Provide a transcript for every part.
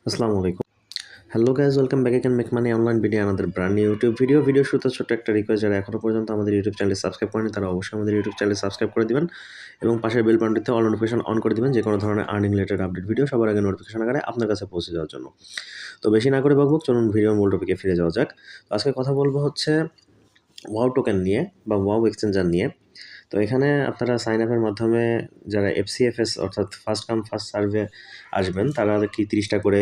আসসালামু আলাইকুম। Hello guys, welcome back again make money online video another brand new YouTube video. শুরুতে ছোট্ট একটা রিকোয়েস্ট, যারা এখনো পর্যন্ত আমাদের ইউটিউব চ্যানেল সাবস্ক্রাইব করেনি তারা অবশ্যই আমাদের ইউটিউব চ্যানেল সাবস্ক্রাইব করে দিবেন এবং পাশের বেল বাটনটিতে অল নোটিফিকেশন অন করে দিবেন, যে কোনো ধরনের আর্নিং রিলেটেড আপডেট ভিডিও সবার আগে নোটিফিকেশন আকারে আপনার কাছে পৌঁছে যাওয়ার জন্য। তো বেশি না করে বকবক, চলুন ভিডিওর মূল টপিকে ফিরে যাওয়া যাক। তো আজকে কথা বলবো হচ্ছে ওয়াও টোকেন নিয়ে বা ওয়াও এক্সচেঞ্জার নিয়ে। তো এখানে আপনারা সাইন আপের মাধ্যমে যারা এফসিএফএস অর্থাৎ ফার্স্ট কাম ফার্স্ট সার্ভে আসবেন তারা আর কি 30টা করে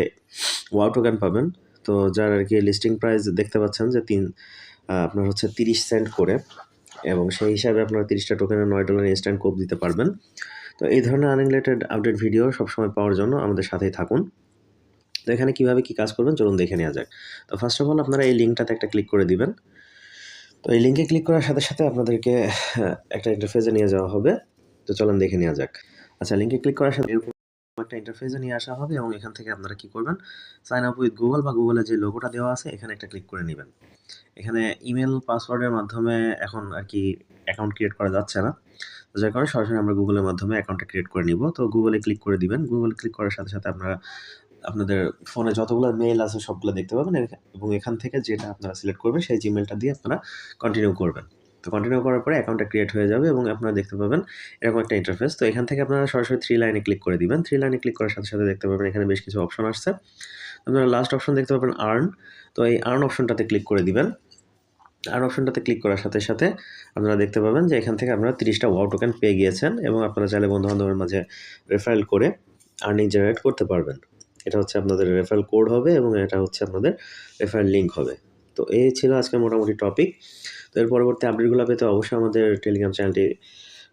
ওয়াও টোকেন পাবেন। তো যার আর কি লিস্টিং প্রাইস দেখতে পাচ্ছেন যে আপনার হচ্ছে 30 সেন্ট করে, এবং সেই হিসাবে আপনারা 30টা টোকেনের $9 ইনস্ট্যান্ট কোপ দিতে পারবেন। তো এই ধরনের আনরিলেটেড আপডেট ভিডিও সবসময় পাওয়ার জন্য আমাদের সাথেই থাকুন। তো এখানে কীভাবে কী কাজ করবেন চলুন দেখে নেওয়া যাক। তো ফার্স্ট অফ অল আপনারা এই লিঙ্কটাতে একটা ক্লিক করে দিবেন। তো এই লিঙ্কে ক্লিক করার সাথে সাথে আপনাদেরকে একটা ইন্টারফেসে নিয়ে যাওয়া হবে। তো চলুন দেখে নেওয়া যাক। আচ্ছা, লিঙ্কে ক্লিক করার সাথে এরকম একটা ইন্টারফেসে নিয়ে আসা হবে এবং এখান থেকে আপনারা কি করবেন, সাইন আপ উইথ গুগল বা গুগলের যে লোগোটা দেওয়া আছে এখানে একটা ক্লিক করে নেবেন। এখানে ইমেল পাসওয়ার্ডের মাধ্যমে এখন আর কি অ্যাকাউন্ট ক্রিয়েট করা যাচ্ছে না, তো যার কারণে সরাসরি আমরা গুগলের মাধ্যমে অ্যাকাউন্টটা ক্রিয়েট করে নিব। তো গুগলে ক্লিক করে দিবেন। গুগলে ক্লিক করার সাথে সাথে আপনারা আপনাদের ফোনে যতগুলো মেইল আছে সবগুলো দেখতে পাবেন এবং এখান থেকে যেটা আপনারা সিলেক্ট করবেন সেই জিমেলটা দিয়ে আপনারা কন্টিনিউ করবেন। তো কন্টিনিউ করার পরে অ্যাকাউন্টটা ক্রিয়েট হয়ে যাবে এবং আপনারা দেখতে পাবেন এরকম একটা ইন্টারফেস। তো এখান থেকে আপনারা সরাসরি 3 লাইনে ক্লিক করে দিবেন। 3 লাইনে ক্লিক করার সাথে সাথে দেখতে পাবেন এখানে বেশ কিছু অপশন আসছে। আপনারা লাস্ট অপশন দেখতে পাবেন আর্ন। তো এই আর্ন অপশনটাতে ক্লিক করে দিবেন। আর্ন অপশনটাতে ক্লিক করার সাথে সাথে আপনারা দেখতে পাবেন যে এখান থেকে আপনারা 30টা ওয়াও টোকেন পেয়ে গিয়েছেন এবং আপনারা চাইলে বন্ধু-বান্ধবের মাঝে রেফারেল করে আর্নিং জেনারেট করতে পারবেন। এটা হচ্ছে আপনাদের রেফারেল কোড হবে এবং এটা হচ্ছে আপনাদের রেফারেল লিঙ্ক হবে। তো এই ছিল আজকের মোটামুটি টপিক। তো এর পরবর্তী আপডেটগুলো পেতে অবশ্যই আমাদের টেলিগ্রাম চ্যানেলটি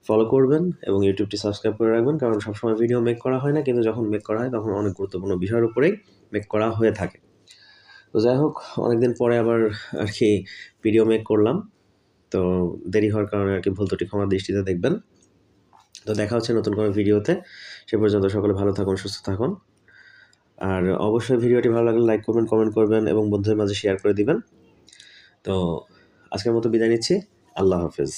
ফলো করবেন এবং ইউটিউবটি সাবস্ক্রাইব করে রাখবেন, কারণ সবসময় ভিডিও মেক করা হয় না, কিন্তু যখন মেক করা হয় তখন অনেক গুরুত্বপূর্ণ বিষয়ের উপরেই মেক করা হয়ে থাকে। তো যাই হোক, অনেকদিন পরে আবার আর কি ভিডিও মেক করলাম। তো দেরি হওয়ার কারণে আর কি ভুল ত্রুটি ক্ষমার দৃষ্টিতে দেখবেন। তো দেখা হচ্ছে নতুন কোনো ভিডিওতে। সে পর্যন্ত সকলে ভালো থাকুন, সুস্থ থাকুন। আর অবশ্যই ভিডিওটি ভালো লাগলে লাইক করবেন, কমেন্ট করবেন এবং বন্ধুদের মাঝে শেয়ার করে দিবেন। তো আজকের মতো বিদায় নিচ্ছি। আল্লাহ হাফেজ।